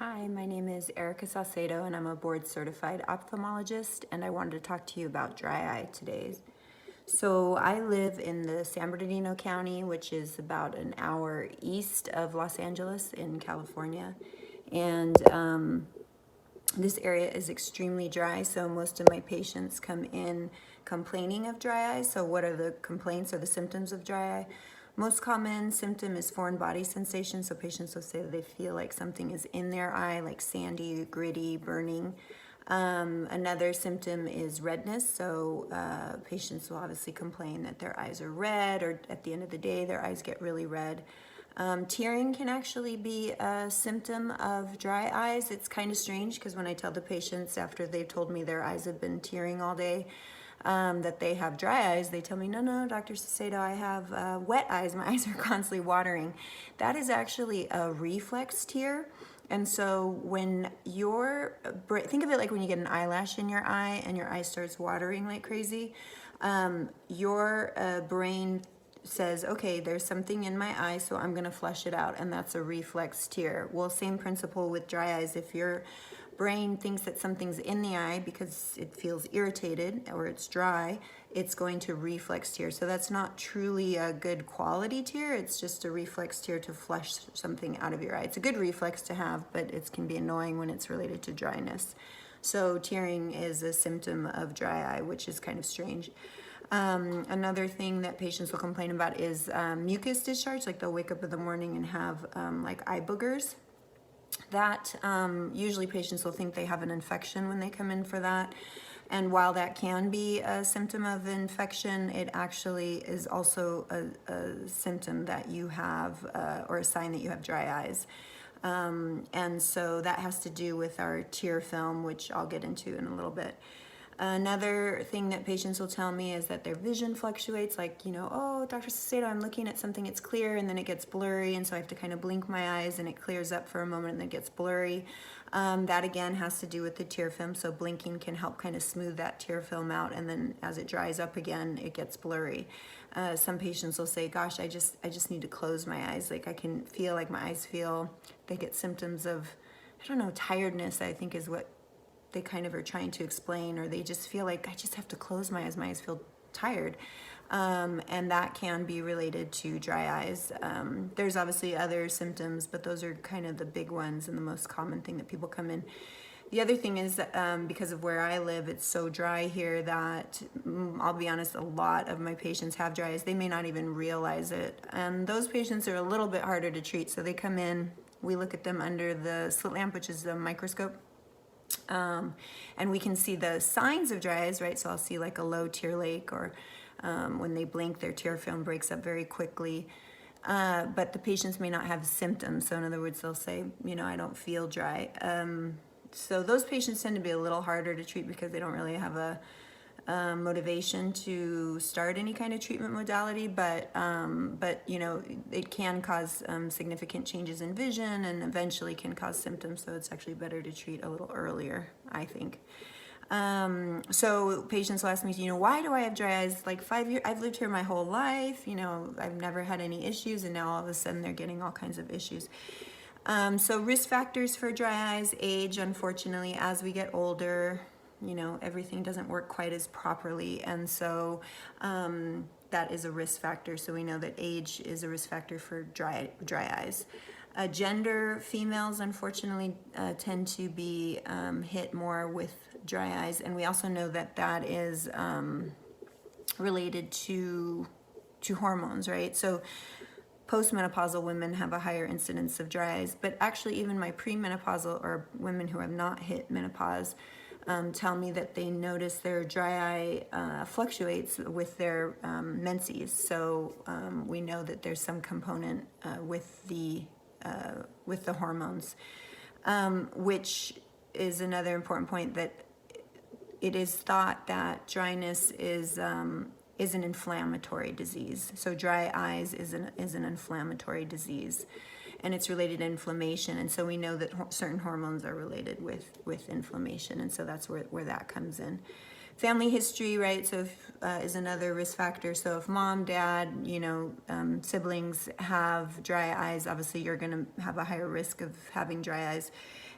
Hi, my name is Erika Saucedo and I'm a board certified ophthalmologist, and I wanted to talk to you about dry eye today. So I live in the San Bernardino County, which is about an hour east of Los Angeles in California. And this area is extremely dry, so most of my patients come in complaining of dry eye. So what are the complaints or the symptoms of dry eye? Most common symptom is foreign body sensation. So patients will say that they feel like something is in their eye, like sandy, gritty, burning. Another symptom is redness. So patients will obviously complain that their eyes are red, or at the end of the day, their eyes get really red. Tearing can actually be a symptom of dry eyes. It's kind of strange because when I tell the patients after they've told me their eyes have been tearing all day, that they have dry eyes, they tell me, no, Dr. Saucedo, I have wet eyes. My eyes are constantly watering. That is actually a reflex tear. And so when think of it like when you get an eyelash in your eye and your eye starts watering like crazy, your brain says, okay, there's something in my eye, so I'm gonna flush it out, and that's a reflex tear. Well, same principle with dry eyes. If your brain thinks that something's in the eye because it feels irritated or it's dry, it's going to reflex tear. So that's not truly a good quality tear, it's just a reflex tear to flush something out of your eye. It's a good reflex to have, but it can be annoying when it's related to dryness. So tearing is a symptom of dry eye, which is kind of strange. Another thing that patients will complain about is mucus discharge, like they'll wake up in the morning and have like eye boogers. That usually patients will think they have an infection when they come in for that. And while that can be a symptom of infection, it actually is also a symptom that you have, or a sign that you have dry eyes. And so that has to do with our tear film, which I'll get into in a little bit. Another thing that patients will tell me is that their vision fluctuates, like, oh, Dr. Saucedo, I'm looking at something, it's clear, and then it gets blurry, and so I have to kind of blink my eyes, and it clears up for a moment, and then it gets blurry. That, again, has to do with the tear film, so blinking can help kind of smooth that tear film out, and then as it dries up again, it gets blurry. Some patients will say, gosh, I just need to close my eyes. Like, I can feel like my eyes they get symptoms of, I don't know, tiredness, I think is what they kind of are trying to explain, or they just feel like I just have to close my eyes feel tired. And that can be related to dry eyes. There's obviously other symptoms, but those are kind of the big ones and the most common thing that people come in. The other thing is that because of where I live, it's so dry here that, I'll be honest, a lot of my patients have dry eyes. They may not even realize it. And those patients are a little bit harder to treat. So they come in, we look at them under the slit lamp, which is the microscope. And we can see the signs of dry eyes, right? So I'll see like a low tear lake, or when they blink, their tear film breaks up very quickly. But the patients may not have symptoms. So in other words, they'll say, I don't feel dry. So those patients tend to be a little harder to treat because they don't really have a motivation to start any kind of treatment modality, but it can cause significant changes in vision and eventually can cause symptoms, so it's actually better to treat a little earlier, I think. So patients will ask me, why do I have dry eyes? Like 5 years, I've lived here my whole life, I've never had any issues, and now all of a sudden they're getting all kinds of issues. So risk factors for dry eyes: age, unfortunately, as we get older, everything doesn't work quite as properly, and so that is a risk factor. So we know that age is a risk factor for dry eyes. Gender, females unfortunately tend to be hit more with dry eyes, and we also know that that is related to hormones, right? So postmenopausal women have a higher incidence of dry eyes, but actually even my premenopausal, or women who have not hit menopause, tell me that they notice their dry eye fluctuates with their menses. So we know that there's some component with the hormones, which is another important point, that it is thought that dryness is an inflammatory disease. So dry eyes is an inflammatory disease, and it's related to inflammation. And so we know that certain hormones are related with inflammation, and so that's where that comes in. Family history, right? So is another risk factor. So if mom, dad, siblings have dry eyes, obviously you're going to have a higher risk of having dry eyes.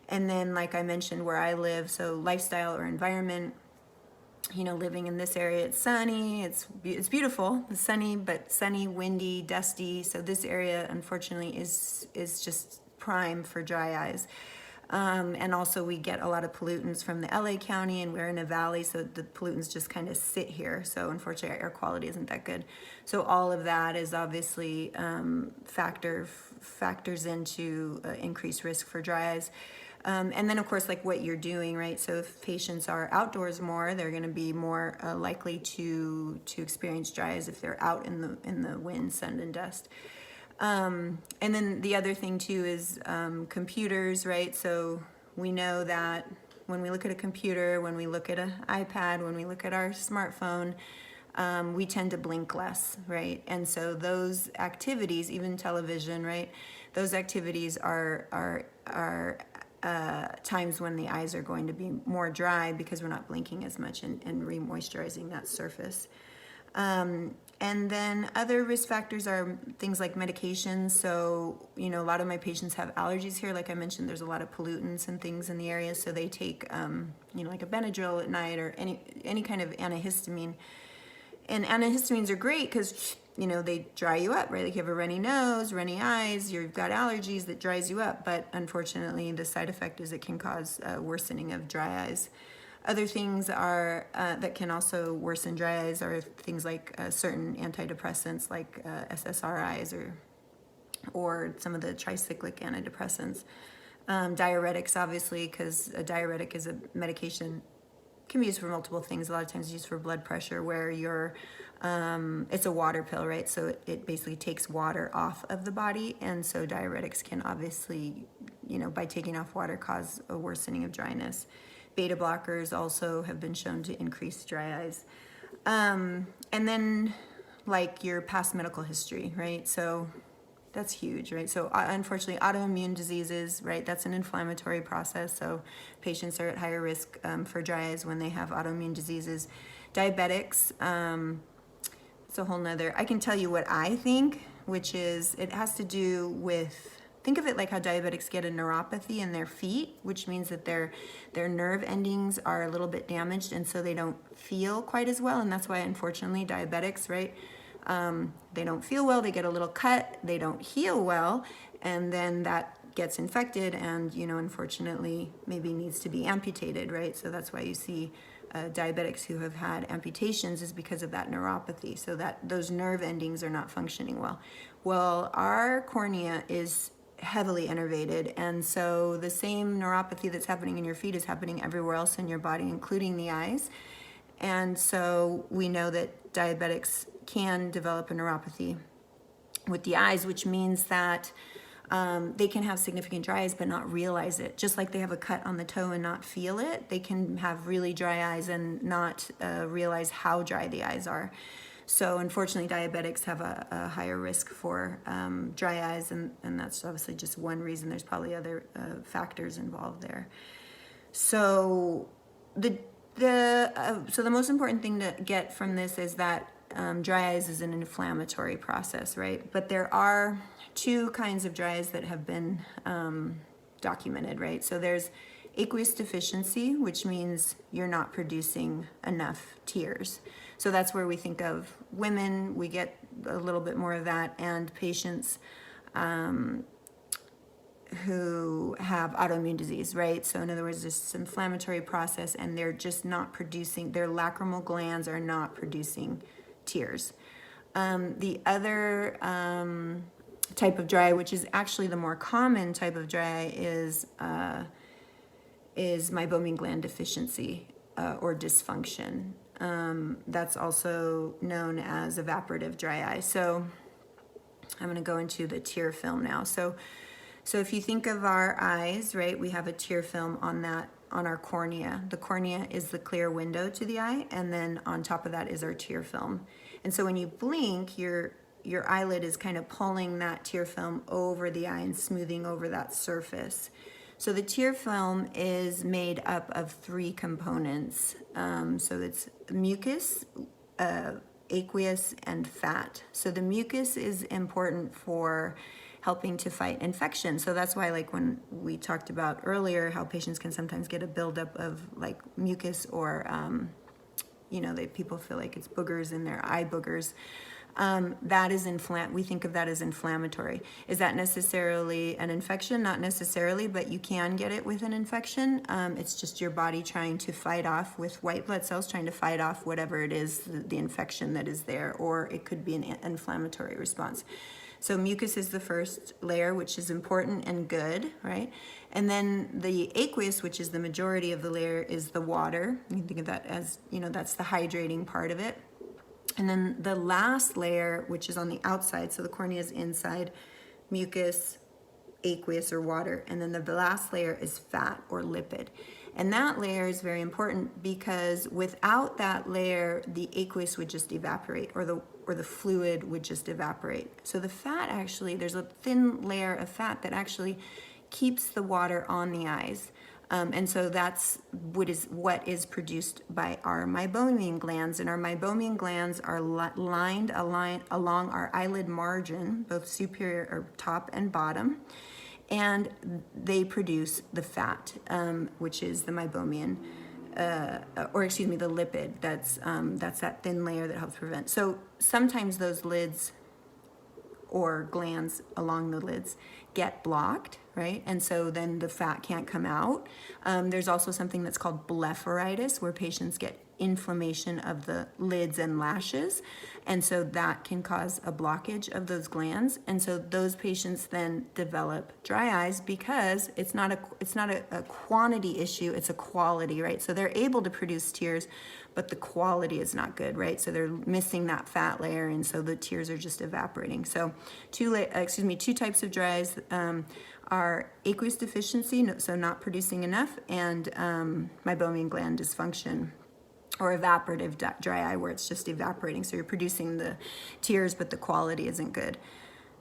And then, like I mentioned, where I live, so lifestyle or environment, living in this area, it's sunny, it's beautiful, it's sunny, but sunny, windy, dusty. So this area, unfortunately, is just prime for dry eyes. And also we get a lot of pollutants from the LA County, and we're in a valley, so the pollutants just kind of sit here. So unfortunately our air quality isn't that good. So all of that is obviously factors into increased risk for dry eyes. And then of course, like what you're doing, right? So if patients are outdoors more, they're going to be more likely to experience dry eyes if they're out in the wind, sun, and dust. And then the other thing too is computers, right? So we know that when we look at a computer, when we look at an iPad, when we look at our smartphone, we tend to blink less, right? And so those activities, even television, right? Those activities are times when the eyes are going to be more dry because we're not blinking as much and re-moisturizing that surface. And then other risk factors are things like medications. So, a lot of my patients have allergies here. Like I mentioned, there's a lot of pollutants and things in the area. So they take, like a Benadryl at night or any kind of antihistamine. And antihistamines are great because, they dry you up, right? Like you have a runny nose, runny eyes, you've got allergies that dries you up. But unfortunately, the side effect is it can cause worsening of dry eyes. Other things are that can also worsen dry eyes are things like certain antidepressants like SSRIs or some of the tricyclic antidepressants. Diuretics, obviously, because a diuretic is a medication, can be used for multiple things. A lot of times it's used for blood pressure where it's a water pill, right? So it basically takes water off of the body. And so diuretics can obviously, by taking off water, cause a worsening of dryness. Beta blockers also have been shown to increase dry eyes. And then like your past medical history, right? So that's huge, right? So unfortunately, autoimmune diseases, right? That's an inflammatory process. So patients are at higher risk for dry eyes when they have autoimmune diseases. Diabetics, it's a whole nother, I can tell you what I think, which is it has to do with, think of it like how diabetics get a neuropathy in their feet, which means that their nerve endings are a little bit damaged and so they don't feel quite as well. And that's why, unfortunately, diabetics, right, they don't feel well, they get a little cut, they don't heal well, and then that gets infected and, unfortunately, maybe needs to be amputated, right? So that's why you see diabetics who have had amputations is because of that neuropathy, so that those nerve endings are not functioning well. Well, our cornea is heavily innervated, and so the same neuropathy that's happening in your feet is happening everywhere else in your body, including the eyes. And so we know that diabetics can develop a neuropathy with the eyes, which means that they can have significant dry eyes but not realize it. Just like they have a cut on the toe and not feel it, they can have really dry eyes and not realize how dry the eyes are. So unfortunately, diabetics have a higher risk for dry eyes, and that's obviously just one reason. There's probably other factors involved there. So the most important thing to get from this is that dry eyes is an inflammatory process, right? But there are two kinds of dry eyes that have been documented, right? So there's aqueous deficiency, which means you're not producing enough tears. So that's where we think of women, we get a little bit more of that, and patients who have autoimmune disease, right? So in other words, this inflammatory process and they're just not producing, their lacrimal glands are not producing tears. The other type of dry eye, which is actually the more common type of dry eye, is Meibomian gland deficiency or dysfunction. That's also known as evaporative dry eye. So I'm going to go into the tear film now. So if you think of our eyes, right, we have a tear film on our cornea. The cornea is the clear window to the eye, and then on top of that is our tear film. And so when you blink, your eyelid is kind of pulling that tear film over the eye and smoothing over that surface. So the tear film is made up of 3 components. So it's mucus, aqueous, and fat. So the mucus is important for helping to fight infection. So that's why, like when we talked about earlier, how patients can sometimes get a buildup of like mucus, or people feel like it's boogers in their eye boogers. That is we think of that as inflammatory. Is that necessarily an infection? Not necessarily, but you can get it with an infection. It's just your body trying to fight off, with white blood cells trying to fight off whatever it is, the infection that is there, or it could be an inflammatory response. So mucus is the first layer, which is important and good, right? And then the aqueous, which is the majority of the layer, is the water. You can think of that as, that's the hydrating part of it. And then the last layer, which is on the outside, so the cornea is inside, mucus, aqueous or water, and then the last layer is fat or lipid. And that layer is very important because without that layer, the aqueous would just evaporate, or the fluid would just evaporate. So the fat actually, there's a thin layer of fat that actually keeps the water on the eyes. And so that's what is produced by our Meibomian glands. And our Meibomian glands are lined along our eyelid margin, both superior or top and bottom. And they produce the fat, which is the Meibomian, the lipid. That's that thin layer that helps prevent. So sometimes those lids or glands along the lids get blocked, right? And so then the fat can't come out. There's also something that's called Blepharitis, where patients get inflammation of the lids and lashes, and so that can cause a blockage of those glands. And so those patients then develop dry eyes because it's not a quantity issue, it's a quality, right? So they're able to produce tears, but the quality is not good, right? So they're missing that fat layer, and so the tears are just evaporating. So two types of dry eyes are aqueous deficiency, so not producing enough, and Meibomian gland dysfunction, or evaporative dry eye, where it's just evaporating. So you're producing the tears, but the quality isn't good.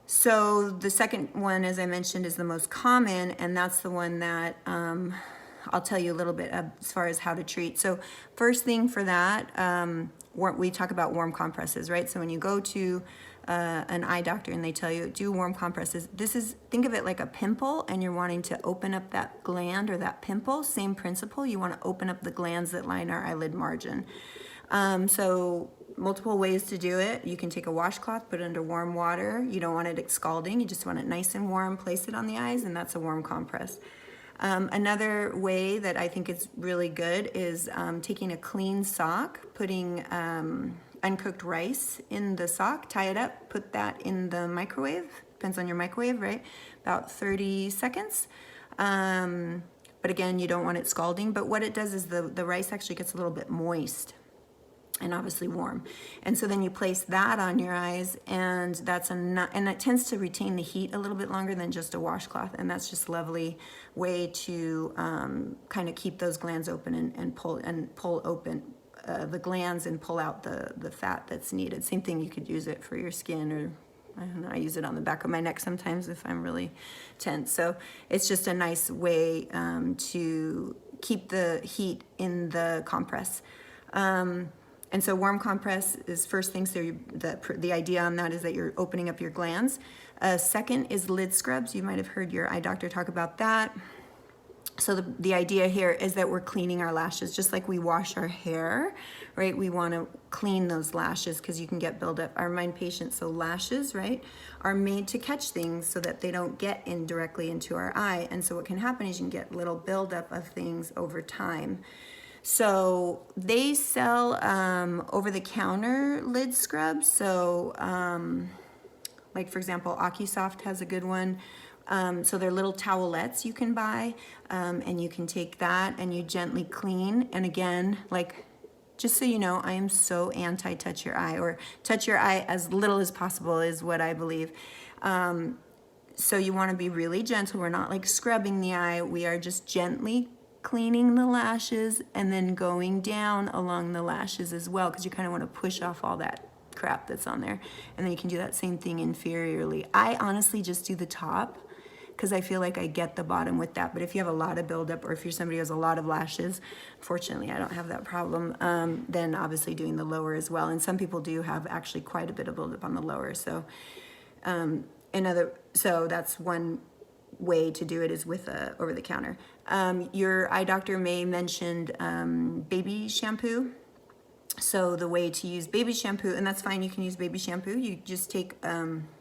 So the second one, as I mentioned, is the most common, and that's the one that I'll tell you a little bit as far as how to treat. So first thing for that, we talk about warm compresses, right? So when you go to an eye doctor and they tell you do warm compresses, think of it like a pimple, and you're wanting to open up that gland or that pimple. Same principle, you want to open up the glands that line our eyelid margin. So multiple ways to do it. You can take a washcloth, put it under warm water. You don't want it scalding, you just want it nice and warm, place it on the eyes, and that's a warm compress. Another way that I think is really good is taking a clean sock, putting uncooked rice in the sock, tie it up, put that in the microwave, depends on your microwave, right? About 30 seconds. But again, you don't want it scalding, but what it does is the rice actually gets a little bit moist and obviously warm. And so then you place that on your eyes, and and that tends to retain the heat a little bit longer than just a washcloth, and that's just a lovely way to kind of keep those glands open and pull open the glands and pull out the fat that's needed. Same thing, you could use it for your skin, or I don't know, I use it on the back of my neck sometimes if I'm really tense. So it's just a nice way to keep the heat in the compress. And so warm compress is first thing, so the idea on that is that you're opening up your glands. Second is lid scrubs. You might have heard your eye doctor talk about that. So the idea here is that we're cleaning our lashes just like we wash our hair, right? We want to clean those lashes because you can get buildup. I remind patients, so lashes, right, are made to catch things so that they don't get in directly into our eye. And so what can happen is you can get little buildup of things over time. So they sell over-the-counter lid scrubs. So like for example, AccuSoft has a good one. So they're little towelettes you can buy, and you can take that and you gently clean. And again, like, just so you know, I am so anti-touch your eye, or touch your eye as little as possible is what I believe. So you want to be really gentle. We're not like scrubbing the eye. We are just gently cleaning the lashes and then going down along the lashes as well, because you kind of want to push off all that crap that's on there. And then you can do that same thing inferiorly. I honestly just do the top, because I feel like I get the bottom with that. But if you have a lot of buildup, or if you're somebody who has a lot of lashes, fortunately I don't have that problem, then obviously doing the lower as well. And some people do have actually quite a bit of buildup on the lower. So so that's one way to do it, is with a over the counter. Your eye doctor may mentioned baby shampoo. So the way to use baby shampoo, and that's fine, you can use baby shampoo. You just take,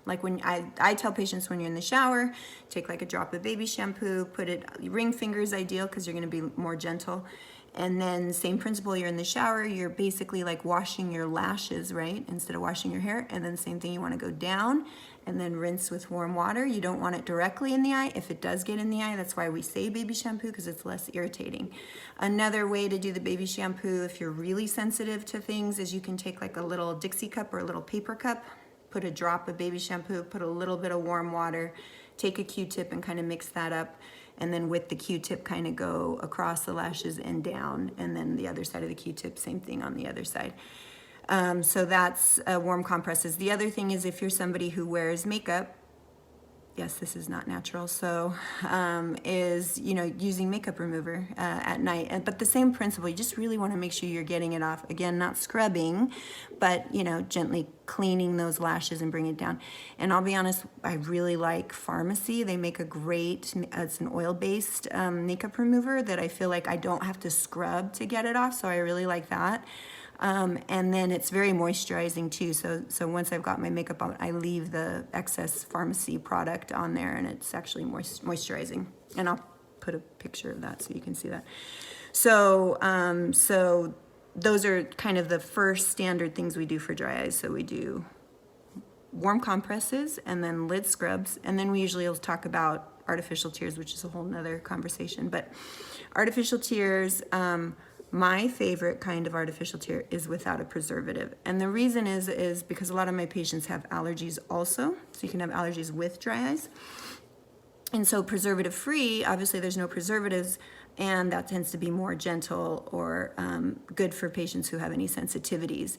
like when I tell patients, when you're in the shower, take like a drop of baby shampoo, put it, ring finger is ideal because you're going to be more gentle. And then same principle, you're in the shower, you're basically like washing your lashes, right? Instead of washing your hair. And then same thing, you want to go down and then rinse with warm water. You don't want it directly in the eye. If it does get in the eye, that's why we say baby shampoo, because it's less irritating. Another way to do the baby shampoo, if you're really sensitive to things, is you can take like a little Dixie cup or a little paper cup, put a drop of baby shampoo, put a little bit of warm water, take a Q-tip and kind of mix that up. And then with the Q-tip kind of go across the lashes and down, and then the other side of the Q-tip, same thing on the other side. So that's warm compresses. The other thing is, if you're somebody who wears makeup, yes, this is not natural, so is, you know, using makeup remover at night. But the same principle, you just really want to make sure you're getting it off. Again, not scrubbing, but, you know, gently cleaning those lashes and bring it down. And I'll be honest, I really like Pharmacy. They make a great, it's an oil-based makeup remover that I feel like I don't have to scrub to get it off, so I really like that. And then it's very moisturizing too. So once I've got my makeup on, I leave the excess Pharmacy product on there, and it's actually moisturizing. And I'll put a picture of that so you can see that. So, so those are kind of the first standard things we do for dry eyes. So we do warm compresses and then lid scrubs. And then we usually will talk about artificial tears, which is a whole nother conversation. But artificial tears, my favorite kind of artificial tear is without a preservative. And the reason is because a lot of my patients have allergies also. So you can have allergies with dry eyes. And so preservative free, obviously there's no preservatives, and that tends to be more gentle or good for patients who have any sensitivities.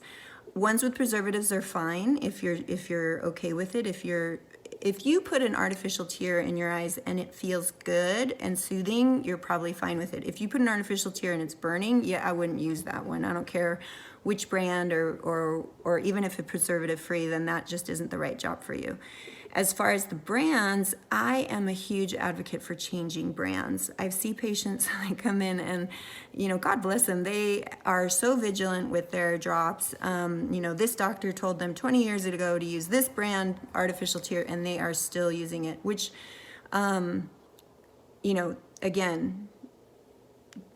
Ones with preservatives are fine if you're okay with it. If you put an artificial tear in your eyes and it feels good and soothing, you're probably fine with it. If you put an artificial tear and it's burning, yeah, I wouldn't use that one. I don't care which brand or even if it's preservative free, then that just isn't the right job for you. As far as the brands, I am a huge advocate for changing brands. I see patients that come in and, you know, God bless them, they are so vigilant with their drops. You know, this doctor told them 20 years ago to use this brand artificial tear, and they are still using it, which, you know, again,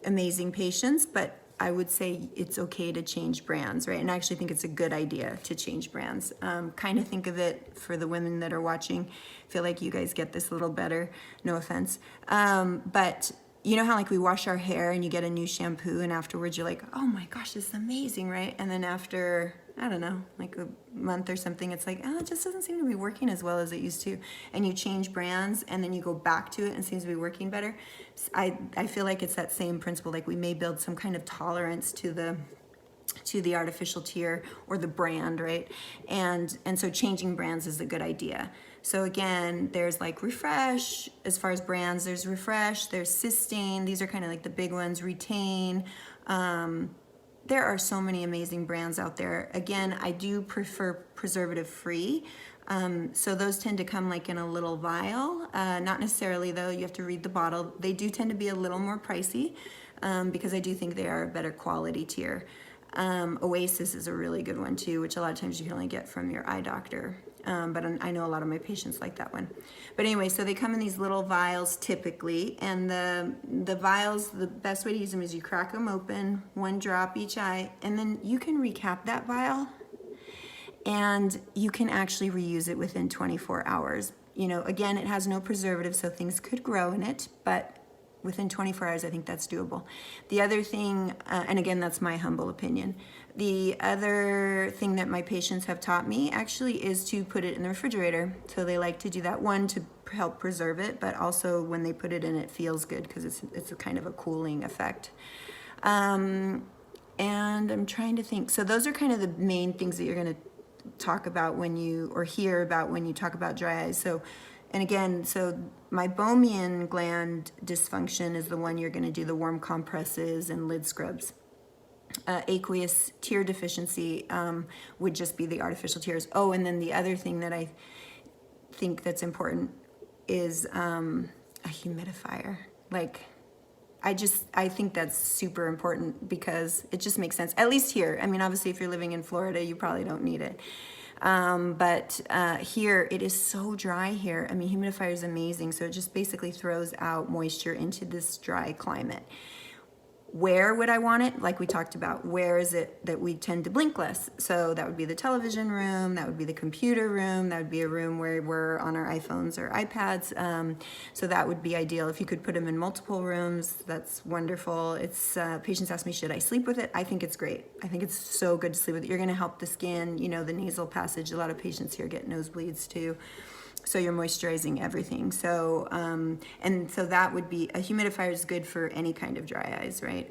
amazing patients, but I would say it's okay to change brands, right? And I actually think it's a good idea to change brands. Kind of think of it for the women that are watching. Feel like you guys get this a little better, no offense. But you know how like we wash our hair and you get a new shampoo and afterwards you're like, oh my gosh, this is amazing, right? And then after, I don't know, like a month or something, it's like, oh, it just doesn't seem to be working as well as it used to. And you change brands and then you go back to it and it seems to be working better. I feel like it's that same principle, like we may build some kind of tolerance to the artificial tear or the brand, right? And so changing brands is a good idea. So again, there's like Refresh, as far as brands, there's Refresh, there's Systane, these are kind of like the big ones, Retain. There are so many amazing brands out there. Again, I do prefer preservative free. So those tend to come like in a little vial. Not necessarily though, you have to read the bottle. They do tend to be a little more pricey because I do think they are a better quality tier. Oasis is a really good one too, which a lot of times you can only get from your eye doctor. But I know a lot of my patients like that one. But anyway, so they come in these little vials typically, and the vials, the best way to use them is you crack them open, one drop each eye, and then you can recap that vial, and you can actually reuse it within 24 hours. You know, again, it has no preservative, so things could grow in it, but within 24 hours, I think that's doable. The other thing, and again, that's my humble opinion, the other thing that my patients have taught me actually is to put it in the refrigerator. So they like to do that, one, to help preserve it, but also when they put it in, it feels good because it's a kind of a cooling effect. And I'm trying to think. So those are kind of the main things that you're going to talk about when you, or hear about when you talk about dry eyes. So And again, so Meibomian gland dysfunction is the one you're going to do the warm compresses and lid scrubs. Aqueous tear deficiency would just be the artificial tears. Oh, and then the other thing that I think that's important is a humidifier. Like, I think that's super important because it just makes sense, at least here. I mean, obviously, if you're living in Florida, you probably don't need it. But here, it is so dry here. I mean, humidifier is amazing. So it just basically throws out moisture into this dry climate. Where would I want it? Like we talked about, where is it that we tend to blink less? So that would be the television room, that would be the computer room, that would be a room where we're on our iPhones or iPads. So that would be ideal. If you could put them in multiple rooms, that's wonderful. It's patients ask me, should I sleep with it? I think it's great. I think it's so good to sleep with it. You're gonna help the skin, you know, the nasal passage. A lot of patients here get nosebleeds too. So you're moisturizing everything. So, and so that would be, a humidifier is good for any kind of dry eyes, right?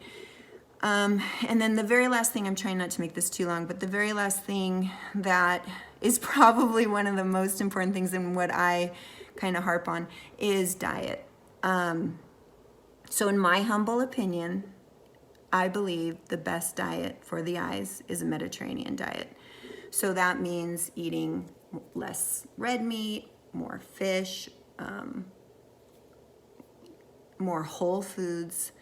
And then the very last thing, I'm trying not to make this too long, but the very last thing that is probably one of the most important things and what I kind of harp on is diet. So in my humble opinion, I believe the best diet for the eyes is a Mediterranean diet. So that means eating less red meat, more fish, more whole foods,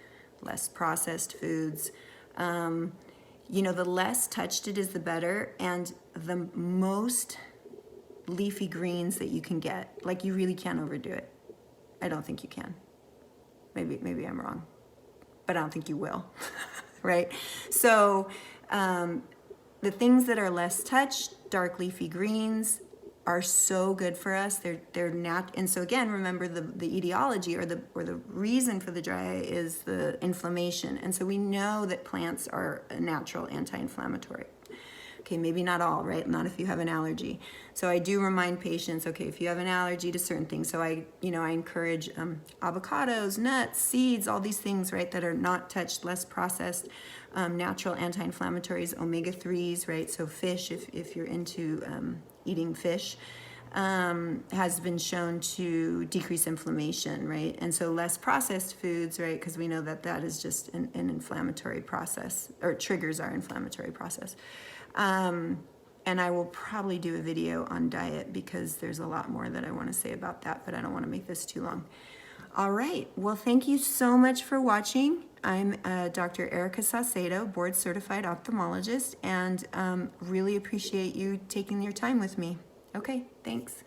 less processed foods. You know, the less touched it is, the better, and the most leafy greens that you can get. Like, you really can't overdo it. I don't think you can. Maybe I'm wrong, but I don't think you will, right? So the things that are less touched, dark leafy greens, are so good for us. They're and so again, remember the etiology or the reason for the dry eye is the inflammation. And so we know that plants are a natural anti-inflammatory. Okay, maybe not all, right? Not if you have an allergy. So I do remind patients, okay, if you have an allergy to certain things, so I encourage avocados, nuts, seeds, all these things, right, that are not touched, less processed, natural anti-inflammatories, omega-3s, right? So fish, if you're into eating fish, has been shown to decrease inflammation, right? And so less processed foods, right? Because we know that is just an inflammatory process, or triggers our inflammatory process. And I will probably do a video on diet because there's a lot more that I want to say about that, but I don't want to make this too long. All right, well, thank you so much for watching. I'm Dr. Erika Saucedo, board certified ophthalmologist, and really appreciate you taking your time with me. Okay, thanks.